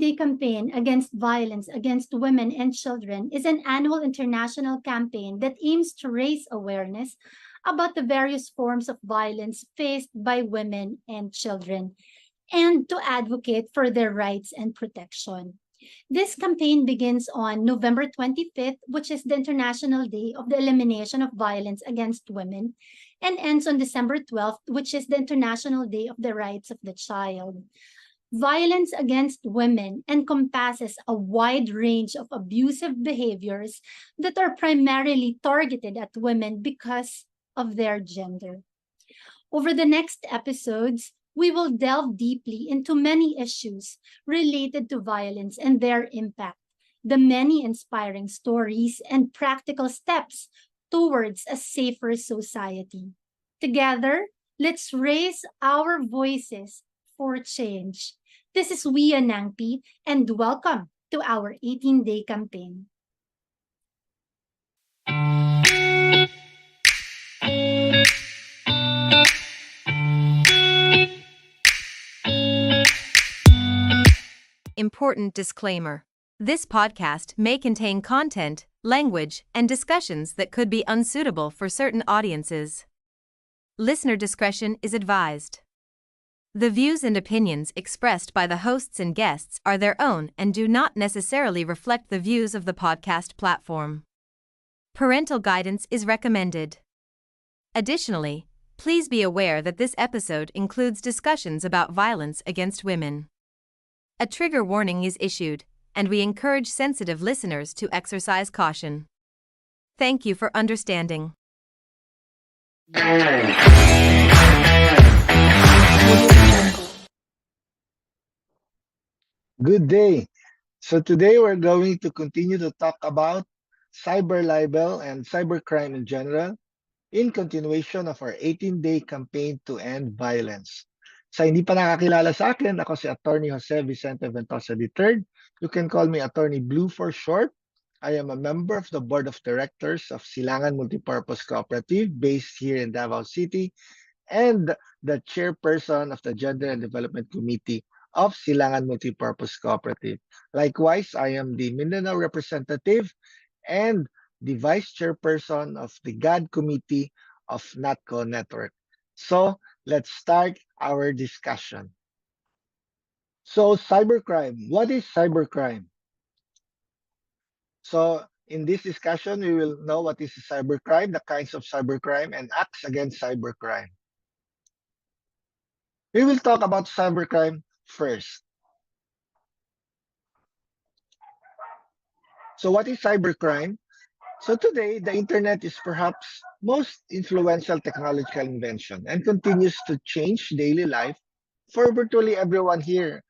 18-Day Campaign Against Violence Against Women and Children is an annual international campaign that aims to raise awareness about the various forms of violence faced by women and children and to advocate for their rights and protection. This campaign begins on November 25th, which is the International Day of the Elimination of Violence Against Women, and ends on December 12th, which is the International Day of the Rights of the Child. Violence against women encompasses a wide range of abusive behaviors that are primarily targeted at women because of their gender. Over the next episodes, we will delve deeply into many issues related to violence and their impact, the many inspiring stories and practical steps towards a safer society. Together, let's raise our voices for change. This is 𝐕𝐢𝐴𝐚𝐦𝐻𝐚, and welcome to our 18-Day Campaign. Important disclaimer. This podcast may contain content, language, and discussions that could be unsuitable for certain audiences. Listener discretion is advised. The views and opinions expressed by the hosts and guests are their own and do not necessarily reflect the views of the podcast platform. Parental guidance is recommended. Additionally, please be aware that this episode includes discussions about violence against women. A trigger warning is issued, and we encourage sensitive listeners to exercise caution. Thank you for understanding. Good day. So today we're going to continue to talk about cyber libel and cybercrime in general in continuation of our 18-day campaign to end violence. Sa hindi pa nakakilala sa akin, ako si Atty. Jose Vicente Ventosa III. You can call me Atty. Blue for short. I am a member of the Board of Directors of Silangan Multipurpose Cooperative based here in Davao City and the chairperson of the Gender and Development Committee of Silangan Multipurpose Cooperative. Likewise, I am the Mindanao representative and the vice chairperson of the GAD Committee of NATCO Network. So, let's start our discussion. So, cybercrime. What is cybercrime? So, in this discussion, we will know what is cybercrime, the kinds of cybercrime, and acts against cybercrime. We will talk about cybercrime first. So, what is cybercrime? So today, the internet is perhaps most influential technological invention and continues to change daily life for virtually everyone here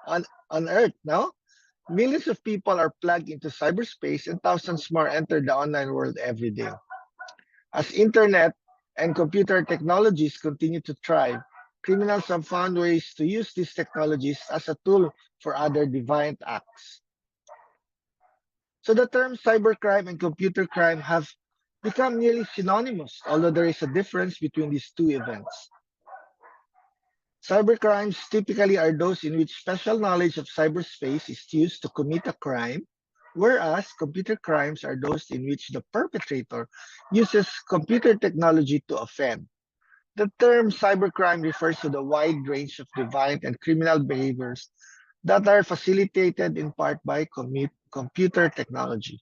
on Earth now. Millions of people are plugged into cyberspace and thousands more enter the online world every day. As internet and computer technologies continue to thrive, criminals have found ways to use these technologies as a tool for other deviant acts. So the terms cybercrime and computer crime have become nearly synonymous, although there is a difference between these two events. Cybercrimes typically are those in which special knowledge of cyberspace is used to commit a crime, whereas computer crimes are those in which the perpetrator uses computer technology to offend. The term cybercrime refers to the wide range of deviant and criminal behaviors that are facilitated in part by computer technology.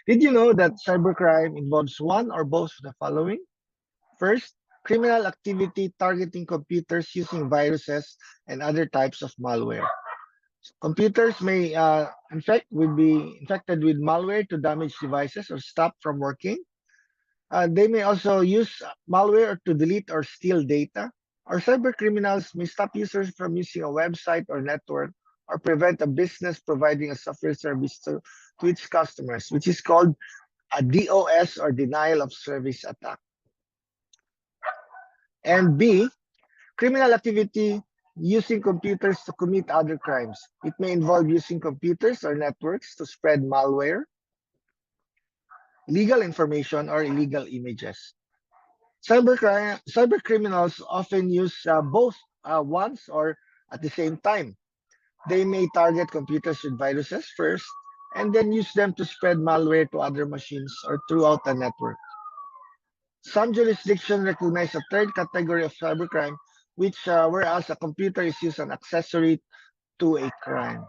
Did you know that cybercrime involves one or both of the following? First, criminal activity targeting computers using viruses and other types of malware. Computers may, will be infected with malware to damage devices or stop from working. They may also use malware to delete or steal data. Or cybercriminals may stop users from using a website or network or prevent a business providing a software service to its customers, which is called a DOS or denial of service attack. And B, criminal activity using computers to commit other crimes. It may involve using computers or networks to spread malware, legal information, or illegal images. Cybercriminals often use both once or at the same time. They may target computers with viruses first and then use them to spread malware to other machines or throughout the network. Some jurisdictions recognize a third category of cybercrime, which whereas a computer is used as an accessory to a crime.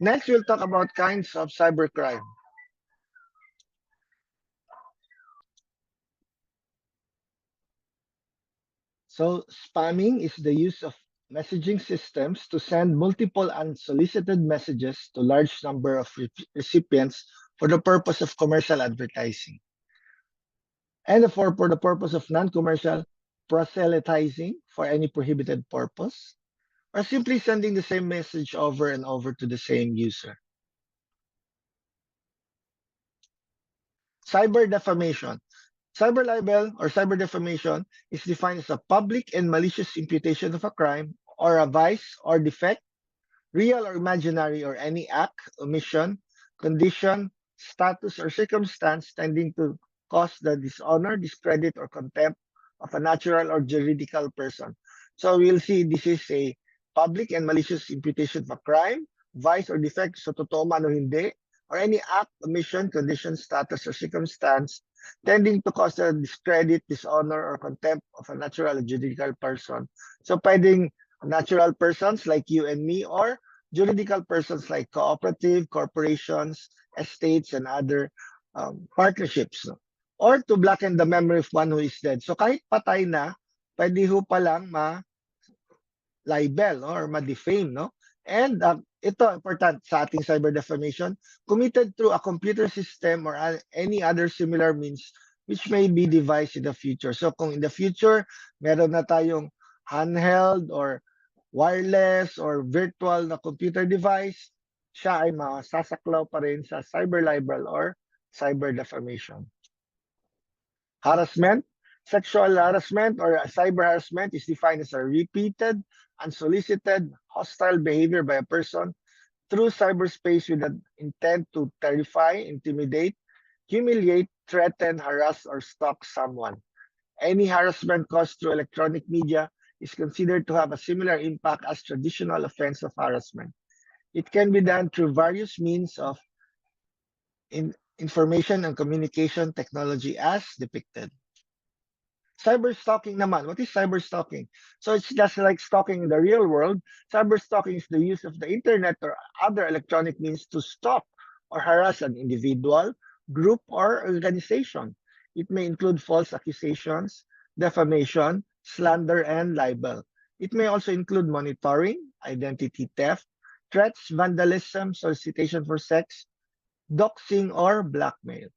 Next, we'll talk about kinds of cybercrime. So, spamming is the use of messaging systems to send multiple unsolicited messages to large number of recipients for the purpose of commercial advertising. And for the purpose of non-commercial proselytizing for any prohibited purpose, or simply sending the same message over and over to the same user. Cyber defamation. Cyber libel or cyber defamation is defined as a public and malicious imputation of a crime or a vice or defect, real or imaginary, or any act, omission, condition, status, or circumstance tending to cause the dishonor, discredit, or contempt of a natural or juridical person. So we'll see this is a public and malicious imputation of a crime, vice, or defect, so totoo man o hindi, or any act, omission, condition, status, or circumstance tending to cause the discredit, dishonor, or contempt of a natural or juridical person. So pwedeng natural persons like you and me, or juridical persons like cooperative, corporations, estates, and other partnerships. No? Or to blacken the memory of one who is dead. So kahit patay na, pwede ho palang ma-libel, no? Or ma-defame. No? And ito, important sa ating cyber defamation, committed through a computer system or any other similar means which may be devised in the future. So kung in the future, meron na tayong handheld or wireless or virtual na computer device, siya ay masasaklaw pa rin sa cyber libel or cyber defamation. Harassment. Sexual harassment or cyber harassment is defined as a repeated, unsolicited, hostile behavior by a person through cyberspace with an intent to terrify, intimidate, humiliate, threaten, harass, or stalk someone. Any harassment caused through electronic media is considered to have a similar impact as traditional offense of harassment. It can be done through various means of information and communication technology as depicted. Cyber stalking naman. What is cyber stalking? So it's just like stalking in the real world. Cyber stalking is the use of the internet or other electronic means to stalk or harass an individual, group, or organization. It may include false accusations, defamation, slander, and libel. It may also include monitoring, identity theft, threats, vandalism, solicitation for sex, doxing, or blackmail.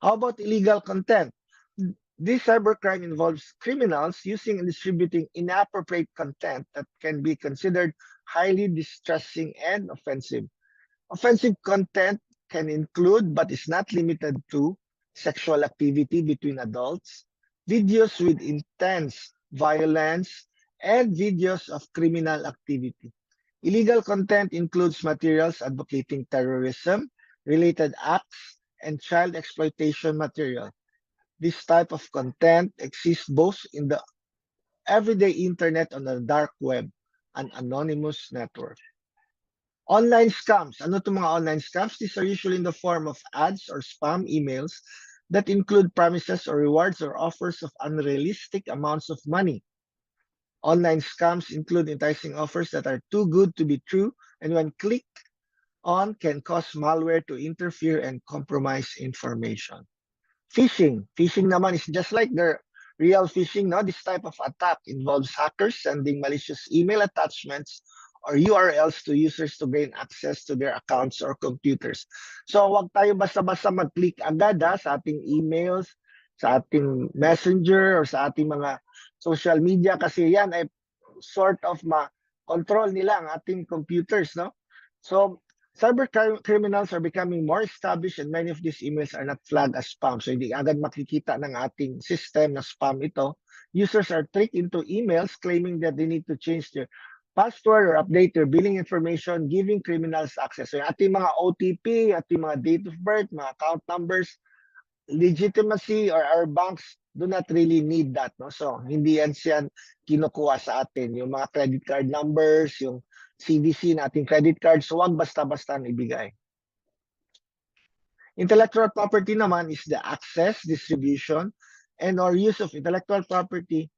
How about illegal content? This cybercrime involves criminals using and distributing inappropriate content that can be considered highly distressing and offensive. Offensive content can include, but is not limited to, sexual activity between adults, videos with intense violence, and videos of criminal activity. Illegal content includes materials advocating terrorism, related acts, and child exploitation material. This type of content exists both in the everyday internet on the dark web, an anonymous network. Online scams. Ano itong mga online scams? These are usually in the form of ads or spam emails that include promises or rewards or offers of unrealistic amounts of money. Online scams include enticing offers that are too good to be true and when clicked on can cause malware to interfere and compromise information. Phishing. Phishing naman is just like the real phishing. No? This type of attack involves hackers sending malicious email attachments or URLs to users to gain access to their accounts or computers. So wag tayo basta-basta mag-click agad sa ating emails, sa ating messenger, or sa ating mga social media kasi yan ay sort of ma-control nila ang ating computers. No? So cyber criminals are becoming more established and many of these emails are not flagged as spam. So hindi agad makikita ng ating system na spam ito. Users are tricked into emails claiming that they need to change their password or update their billing information, giving criminals access. So yung ating mga OTP, ating mga date of birth, mga account numbers, legitimacy or our bank's do not really need that, no? So, hindi yan siya kinukuha sa atin. Yung mga credit card numbers, yung CVC nating credit cards, so wag basta-basta ibigay. Intellectual property naman is the access, distribution, and or use of intellectual property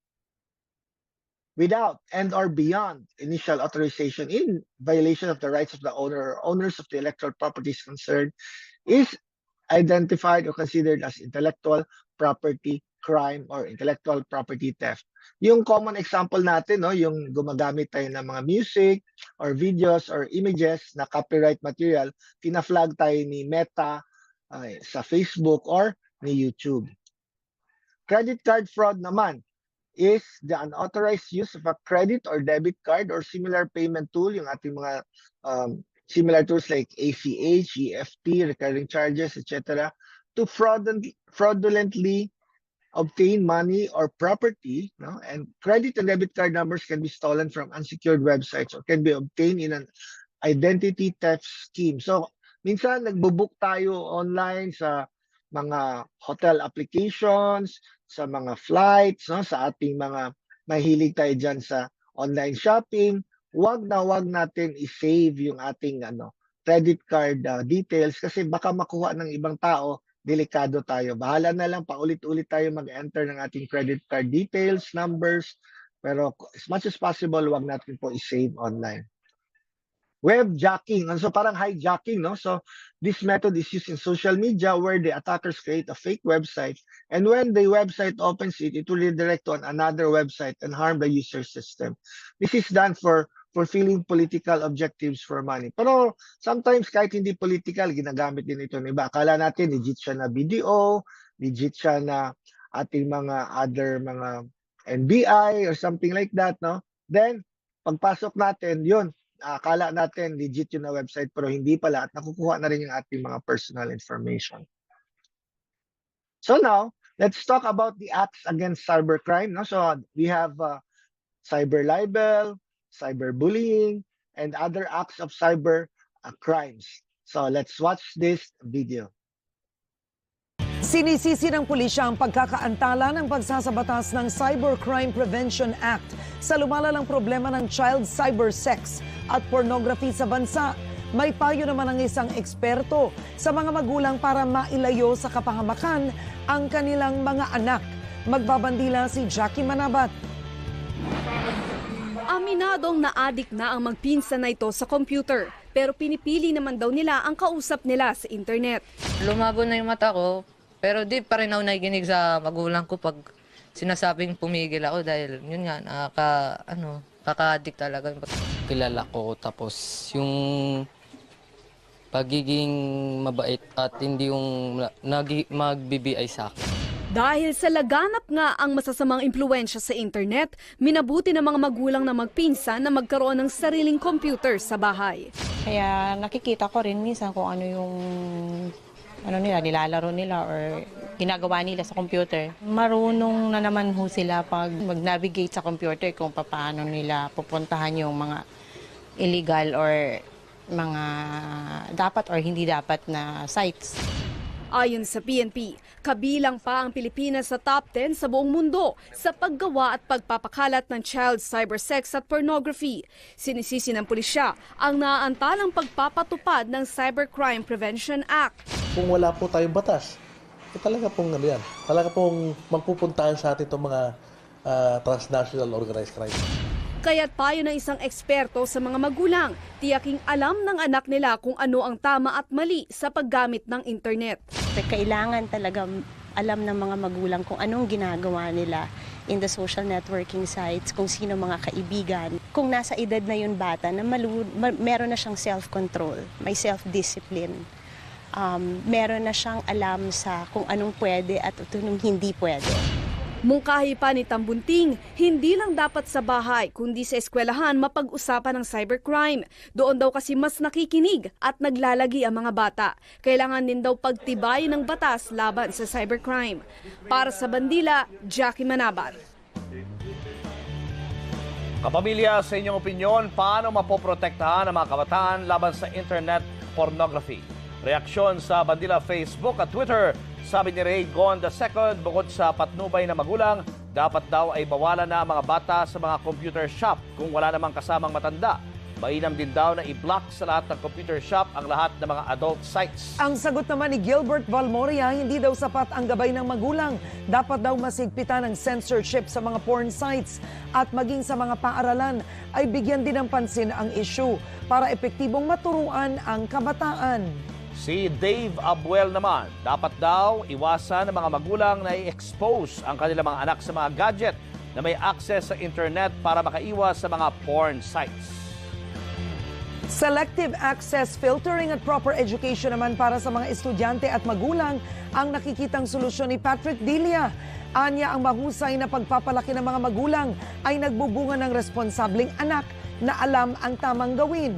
without and or beyond initial authorization in violation of the rights of the owner or owners of the intellectual properties concerned is identified or considered as intellectual property crime or intellectual property theft. Yung common example natin, no, yung gumagamit tayo ng mga music or videos or images na copyright material, tina-flag tayo ni Meta sa Facebook or ni YouTube. Credit card fraud naman is the unauthorized use of a credit or debit card or similar payment tool, yung ating mga similar tools like ACH, EFT, recurring charges, etc., to fraudulently obtain money or property, no? And credit and debit card numbers can be stolen from unsecured websites or can be obtained in an identity theft scheme. So, minsan nagbo-book tayo online sa mga hotel applications, sa mga flights, no? Sa ating mga mahilig tayo dyan sa online shopping, wag natin i-save yung ating credit card details kasi baka makuha ng ibang tao, delikado tayo. Bahala na lang, paulit-ulit tayo mag-enter ng ating credit card details, numbers, pero as much as possible, wag natin po i-save online. Webjacking, so parang hijacking, no? So this method is used in social media where the attackers create a fake website, and when the website opens it will redirect to another website and harm the user system. This is done for fulfilling political objectives for money. Pero sometimes kahit hindi political, ginagamit din ito ng iba. Akala natin legit siya na BDO, legit siya na ating mga other mga NBI or something like that, no? Then pagpasok natin, yun, akala natin legit yun na website pero hindi pala at nakukuha na rin yung ating mga personal information. So now, let's talk about the acts against cybercrime. No? So we have cyberlibel, cyberbullying, and other acts of cyber crimes. So let's watch this video. Sinisisi ng pulisya ang pagkakaantala ng pagsasabatas ng Cybercrime Prevention Act sa lumalalang problema ng child cybersex at pornography sa bansa. May payo naman ang isang eksperto sa mga magulang para mailayo sa kapahamakan ang kanilang mga anak. Magbabandila si Jackie Manabat. Aminadong na-addict na ang magpinsan na ito sa computer, pero pinipili naman daw nila ang kausap nila sa internet. Lumabo na yung mata ko, pero di pa rin ako nakikinig sa magulang ko pag sinasabing pumigil ako dahil yun nga, kaka-addict talaga. Kilala ko, tapos yung pagiging mabait at hindi yung mag-BBI sa akin. Dahil sa laganap nga ang masasamang impluensya sa internet, minabuti ng mga magulang na magpinsan na magkaroon ng sariling computer sa bahay. Kaya nakikita ko rin minsan kung ano yung nilalaro nila or ginagawa nila sa computer. Marunong na naman ho sila pag mag-navigate sa computer kung paano nila pupuntahan yung mga illegal or mga dapat or hindi dapat na sites. Ayon sa PNP, kabilang pa ang Pilipinas sa top 10 sa buong mundo sa paggawa at pagpapakalat ng child cybersex at pornography. Sinisisi ng pulisya ang naaantalang pagpapatupad ng Cybercrime Prevention Act. Kung wala po tayong batas, talaga pong talaga pong magpupuntahan sa atin itong mga transnational organized crime. Kaya't payo ng isang eksperto sa mga magulang, tiyaking alam ng anak nila kung ano ang tama at mali sa paggamit ng internet. Kailangan talaga alam ng mga magulang kung anong ginagawa nila in the social networking sites, kung sino mga kaibigan. Kung nasa edad na yun bata, na meron na siyang self-control, may self-discipline. Meron na siyang alam sa kung anong pwede at anong hindi pwede. Mungkahi pa ni Tambunting, hindi lang dapat sa bahay kundi sa eskwelahan mapag-usapan ng cybercrime. Doon daw kasi mas nakikinig at naglalagi ang mga bata. Kailangan din daw pagtibayin ng batas laban sa cybercrime. Para sa Bandila, Jackie Manabat. Kapamilya, sa inyong opinyon, paano mapoprotektahan ang mga kabataan laban sa internet pornography? Reaksyon sa Bandila Facebook at Twitter, Sabi ni Ray Gon II, bukod sa patnubay na magulang, dapat daw ay bawalan na ang mga bata sa mga computer shop kung wala namang kasamang matanda. Mainam din daw na i-block sa lahat ng computer shop ang lahat ng mga adult sites. Ang sagot naman ni Gilbert Valmoria, hindi daw sapat ang gabay ng magulang. Dapat daw masigpitan ng censorship sa mga porn sites at maging sa mga paaralan ay bigyan din ng pansin ang issue para epektibong maturuan ang kabataan. Si Dave Abuel naman, dapat daw iwasan ng mga magulang na i-expose ang kanilang mga anak sa mga gadget na may access sa internet para makaiwas sa mga porn sites. Selective access filtering at proper education naman para sa mga estudyante at magulang ang nakikitang solusyon ni Patrick Dilia. Anya, ang mahusay na pagpapalaki ng mga magulang ay nagbubunga ng responsableng anak na alam ang tamang gawin.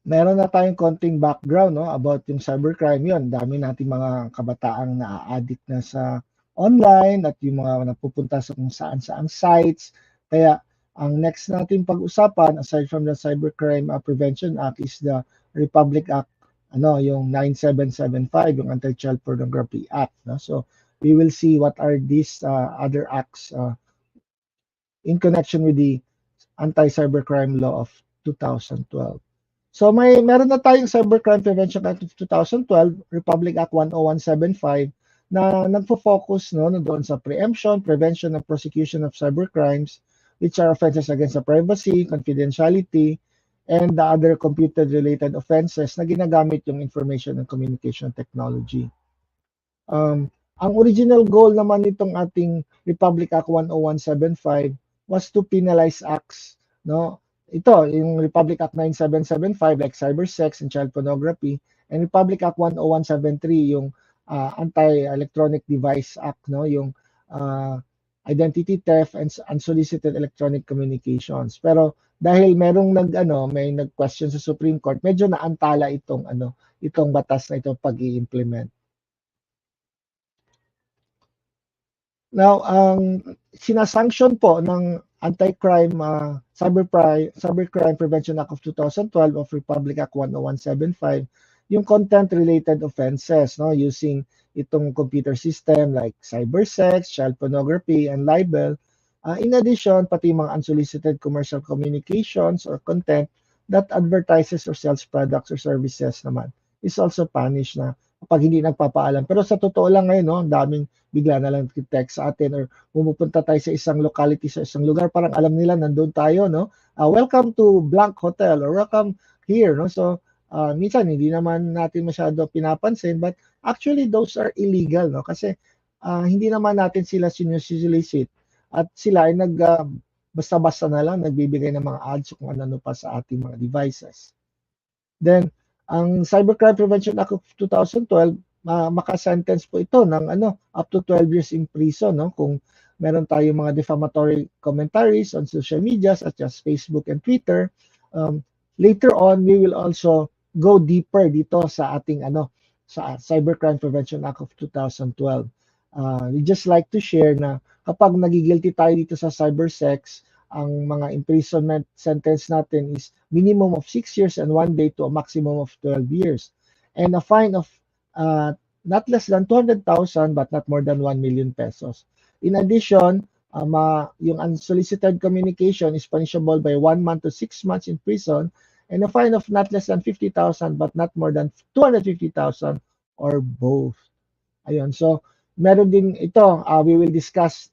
Meron na tayong konting background about yung cybercrime. Yun, dami nating mga kabataang na-addict na sa online at yung mga napupunta sa kung saan-saan sites. Kaya ang next natin pag-usapan, aside from the Cybercrime Prevention Act, is the Republic Act, yung 9775, yung Anti-Child Pornography Act. So we will see what are these other acts in connection with the Anti-Cybercrime Law of 2012. So meron na tayong Cybercrime Prevention Act of 2012, Republic Act 10175, na nagfo-focus doon sa preemption, prevention, and prosecution of cybercrimes, which are offenses against the privacy, confidentiality, and the other computer-related offenses na ginagamit yung information and communication technology. Ang original goal naman nitong ating Republic Act 10175 was to penalize acts, Ito, yung Republic Act 9775 like cyber sex and child pornography, and Republic Act 10173 yung Anti-Electronic Device Act, yung identity theft and unsolicited electronic communications. Pero dahil may nag-question sa Supreme Court, medyo naantala itong batas na ito pag-i-implement. Now, ang sinasanction po ng Cybercrime Prevention Act of 2012 of Republic Act 10175, yung content-related offenses, using itong computer system like cyber sex, child pornography, and libel. In addition, pati mga unsolicited commercial communications or content that advertises or sells products or services naman is also punished na kapag hindi nagpapaalam. Pero sa totoo lang ngayon, daming bigla na lang text sa atin or pumupunta tayo sa isang locality, sa isang lugar, parang alam nila nandun tayo, welcome to blank hotel or welcome here, So, minsan hindi naman natin masyado pinapansin, but actually those are illegal, Kasi hindi naman natin sila sinusolicit at sila ay basta-basta na lang nagbibigay ng mga ads kung ano pa sa ating mga devices. Then, ang Cybercrime Prevention Act of 2012, makasentence po ito ng up to 12 years in prison, kung meron tayong mga defamatory commentaries on social media such as Facebook and Twitter. Later on, we will also go deeper dito sa ating sa Cybercrime Prevention Act of 2012. We just like to share na kapag nagigilty tayo dito sa cyber sex, ang mga imprisonment sentence natin is minimum of 6 years and 1 day to a maximum of 12 years. And a fine of not less than 200,000 but not more than 1 million pesos. In addition, yung unsolicited communication is punishable by 1 month to 6 months in prison, and a fine of not less than 50,000 but not more than 250,000 or both. Ayun, so meron din ito, we will discuss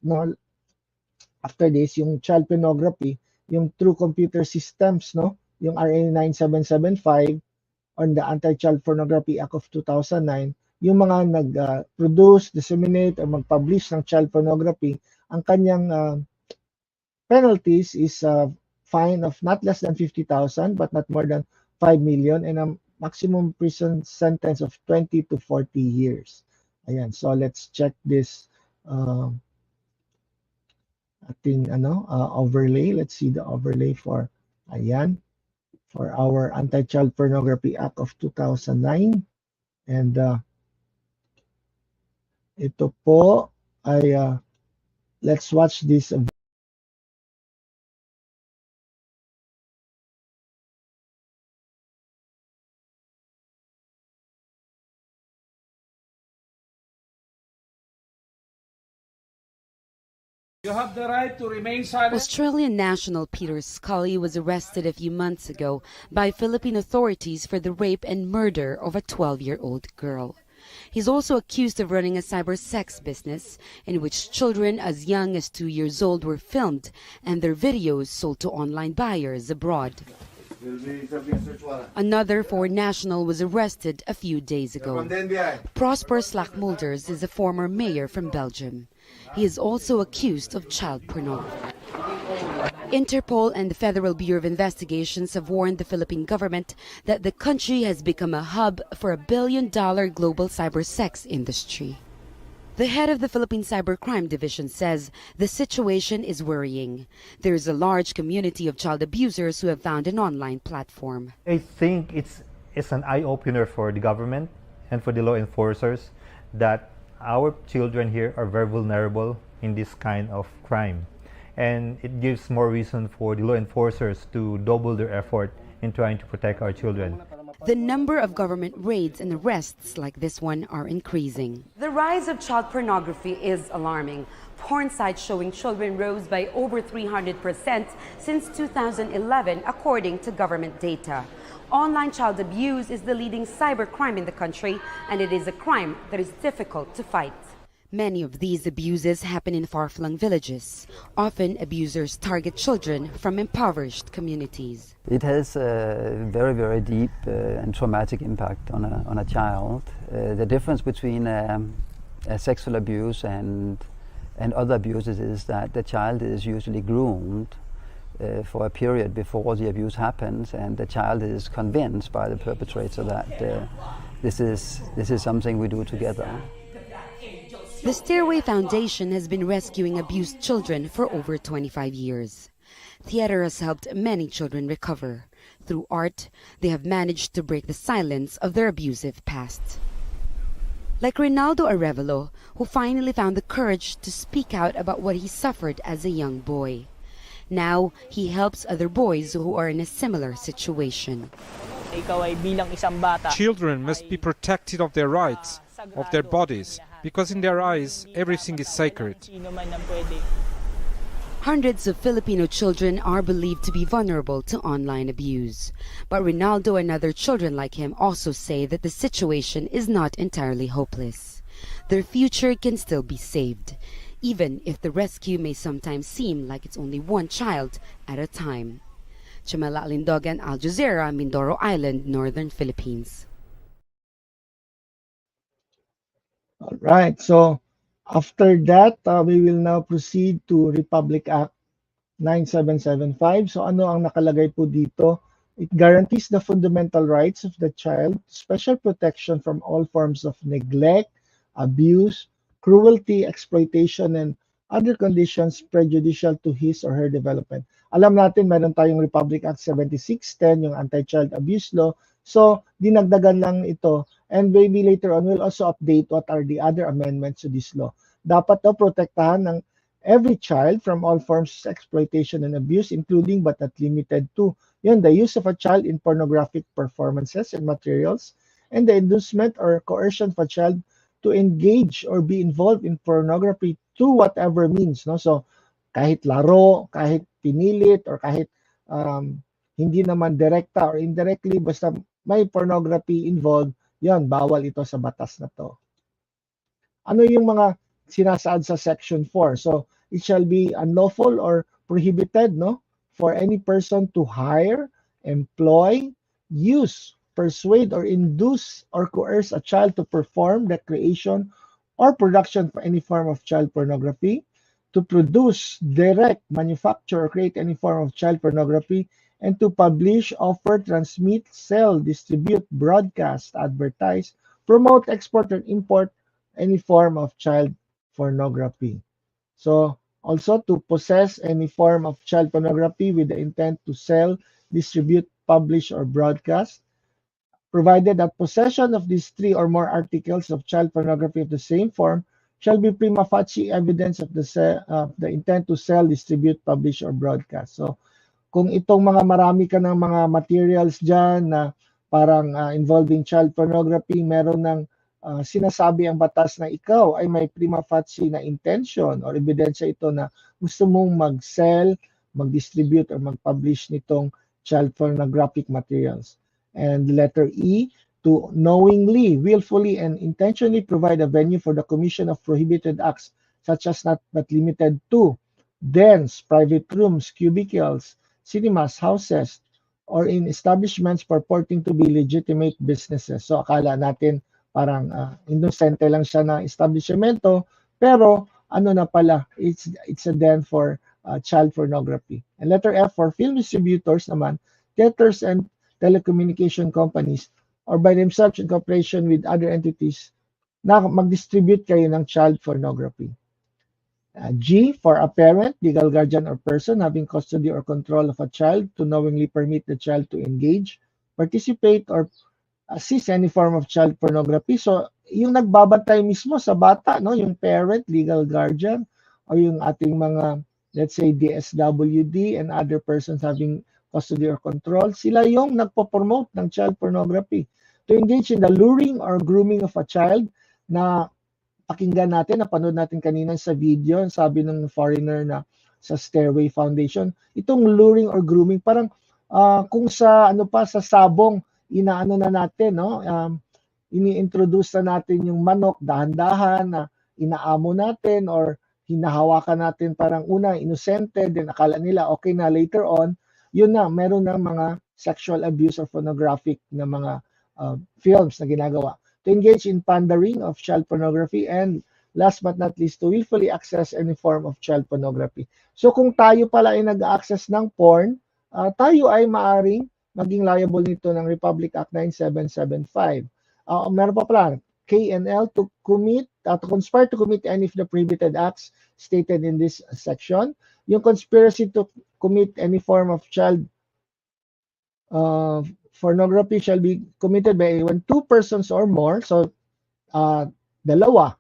after this, yung child pornography, yung through computer systems, yung RA 9775 on the Anti-Child Pornography Act of 2009, yung mga nag-produce, disseminate, or mag-publish ng child pornography, ang kanyang penalties is a fine of not less than 50,000 but not more than 5 million and a maximum prison sentence of 20 to 40 years. Ayan, so let's check this ating overlay. Let's see the overlay for our Anti-Child Pornography Act of 2009. And ito po ay Let's watch this. You have the right to remain silent. Australian national Peter Scully was arrested a few months ago by Philippine authorities for the rape and murder of a 12-year-old girl. He's also accused of running a cyber sex business in which children as young as 2 years old were filmed and their videos sold to online buyers abroad. Another foreign national was arrested a few days ago. Prosper Slackmulders is a former mayor from Belgium. He is also accused of child pornography. Interpol and the Federal Bureau of Investigations have warned the Philippine government that the country has become a hub for a billion-dollar global cyber sex industry. The head of the Philippine Cybercrime Division says the situation is worrying. There is a large community of child abusers who have found an online platform. I think it's an eye-opener for the government and for the law enforcers that our children here are very vulnerable in this kind of crime. And it gives more reason for the law enforcers to double their effort in trying to protect our children. The number of government raids and arrests like this one are increasing. The rise of child pornography is alarming. Porn sites showing children rose by over 300% since 2011, according to government data. Online child abuse is the leading cybercrime in the country, and it is a crime that is difficult to fight. Many of these abuses happen in far-flung villages. Often, abusers target children from impoverished communities. It has a very, very deep and traumatic impact on a child. The difference between sexual abuse and other abuses is that the child is usually groomed for a period before the abuse happens, and the child is convinced by the perpetrator that this is something we do together. The Stairway Foundation has been rescuing abused children for over 25 years. Theater has helped many children recover. Through art, they have managed to break the silence of their abusive past. Like Rinaldo Arevalo, who finally found the courage to speak out about what he suffered as a young boy. Now, he helps other boys who are in a similar situation. Children must be protected of their rights, of their bodies, because in their eyes, everything is sacred. Hundreds of Filipino children are believed to be vulnerable to online abuse. But Rinaldo and other children like him also say that the situation is not entirely hopeless. Their future can still be saved, even if the rescue may sometimes seem like it's only one child at a time. 𝐂𝐚𝐦𝐩𝐚𝐢𝐠𝐧, Al-Jazeera, Mindoro Island, Northern Philippines. All right, so after that, we will now proceed to Republic Act 9775. So ano ang nakalagay po dito? It guarantees the fundamental rights of the child, special protection from all forms of neglect, abuse, cruelty, exploitation, and other conditions prejudicial to his or her development. Alam natin, meron tayong Republic Act 7610, yung Anti-Child Abuse Law. So, dinagdagan lang ito. And maybe later on, we'll also update what are the other amendments to this law. Dapat daw protektahan ng every child from all forms of exploitation and abuse, including but not limited to the use of a child in pornographic performances and materials, and the inducement or coercion of a child to engage or be involved in pornography through whatever means. No? So, kahit laro, kahit pinilit, or kahit hindi naman direkta or indirectly, basta may pornography involved, yan, bawal ito sa batas na to. Ano yung mga sinasaad sa Section 4? So, it shall be unlawful or prohibited, no, for any person to hire, employ, use, persuade, or induce or coerce a child to perform the creation or production for any form of child pornography, to produce, direct, manufacture, or create any form of child pornography, and to publish, offer, transmit, sell, distribute, broadcast, advertise, promote, export, or import any form of child pornography. So, also to possess any form of child pornography with the intent to sell, distribute, publish, or broadcast, provided that possession of these three or more articles of child pornography of the same form shall be prima facie evidence of the intent to sell, distribute, publish, or broadcast. So, kung itong marami ka ng mga materials dyan na parang involving child pornography, meron ng sinasabi ang batas na ikaw ay may prima facie na intention or ebidensya ito na gusto mong mag-sell, mag-distribute, or mag-publish nitong child pornographic materials. And letter E, to knowingly, willfully, and intentionally provide a venue for the commission of prohibited acts such as not but limited to dens, private rooms, cubicles, cinemas, houses, or in establishments purporting to be legitimate businesses. So akala natin parang inosente lang siya na establishmento, pero ano na pala, it's a den for child pornography. And letter F, for film distributors naman, theaters and telecommunication companies, or by themselves in cooperation with other entities, na mag-distribute kayo ng child pornography. G, for a parent, legal guardian, or person having custody or control of a child to knowingly permit the child to engage, participate, or assist any form of child pornography. So, yung nagbabantay mismo sa bata, no, yung parent, legal guardian, or yung ating mga, let's say, DSWD and other persons having custody or control, sila yung nagpo-promote ng child pornography. To engage in the luring or grooming of a child na pakinggan natin, napanood natin kanina sa video, sabi ng foreigner na sa Stairway Foundation, itong luring or grooming, parang kung sa sa sabong, inaano na natin, no? Ini-introduce na natin yung manok, dahan-dahan, na inaamo natin or hinahawakan natin parang una, inosente, then akala nila okay na later on, yun na, meron ng mga sexual abuse or pornographic na mga films na ginagawa. To engage in pandering of child pornography, and last but not least, to willfully access any form of child pornography. So kung tayo pala ay nag-access ng porn, tayo ay maaring maging liable nito ng Republic Act 9775. Meron pa pala, K&L, to conspire to commit any of the prohibited acts stated in this section. Yung conspiracy to commit any form of child pornography shall be committed by when two persons or more, so dalawa,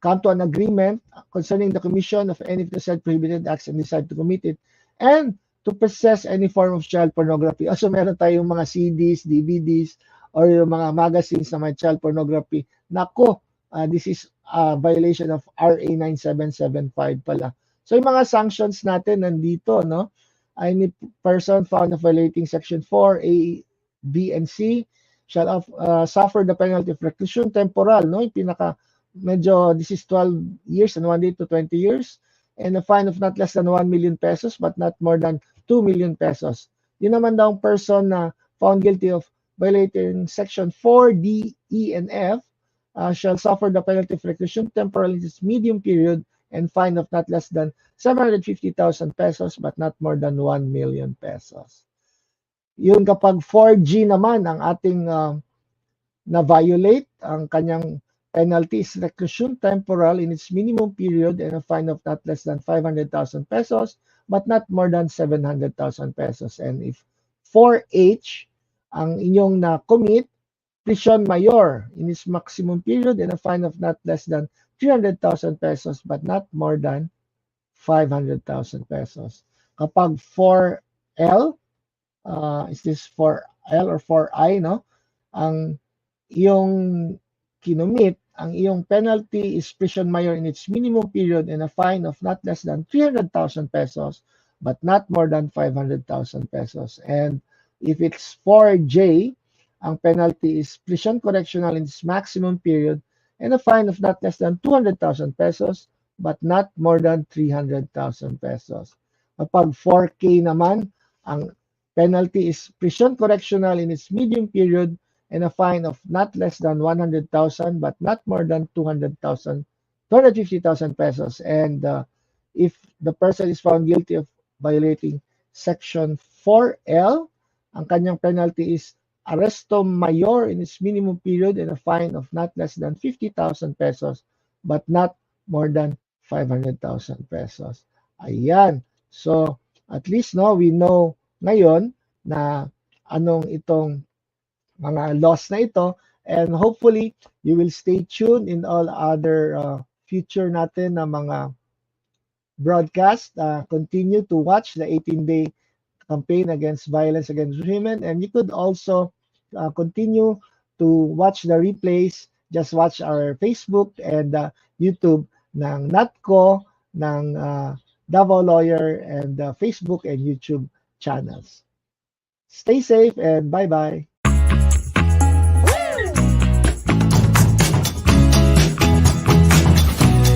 come to an agreement concerning the commission of any of the said prohibited acts and decide to commit it, and to possess any form of child pornography. Also, meron tayong mga CDs, DVDs, or yung mga magazines na may child pornography. Nako, this is a violation of RA 9775 pala. So, yung mga sanctions natin nandito, no? Any person found of violating Section 4, A, B, and C shall suffer the penalty of reclusion temporal, no? Yung pinaka, medyo, this is 12 years and 1 day to 20 years, and a fine of not less than 1 million pesos but not more than 2 million pesos. Yun naman daw ang person na found guilty of violating Section 4, D, E, and F shall suffer the penalty of reclusion temporal in its medium period and fine of not less than 750,000 pesos but not more than 1 million pesos. Yun kapag 4G naman ang ating na-violate, ang kanyang penalty is reclusion temporal in its minimum period and a fine of not less than 500,000 pesos but not more than 700,000 pesos. And if 4H ang inyong na-commit, prison mayor in its maximum period and a fine of not less than 300,000 pesos but not more than 500,000 pesos. Kapag 4L, is this 4L or 4I, no? Ang iyong kinumit, ang iyong penalty is prison mayor in its minimum period and a fine of not less than 300,000 pesos but not more than 500,000 pesos. And if it's 4J, ang penalty is prison correctional in its maximum period and a fine of not less than 200,000 pesos but not more than 300,000 pesos. Kapag 4K naman, ang penalty is prison correctional in its medium period and a fine of not less than 100,000 but not more than 250,000 pesos. And if the person is found guilty of violating Section 4L, ang kanyang penalty is arresto mayor in its minimum period and a fine of not less than 50,000 pesos but not more than 500,000 pesos. Ayan. So, at least, no, we know ngayon na anong itong mga laws na ito, and hopefully you will stay tuned in all other future natin na mga broadcast. Continue to watch the 18-day campaign against violence against women, and you could also continue to watch the replays. Just watch our Facebook and YouTube ng NATCO, ng Davao Lawyer, and Facebook and YouTube channels. Stay safe and bye-bye.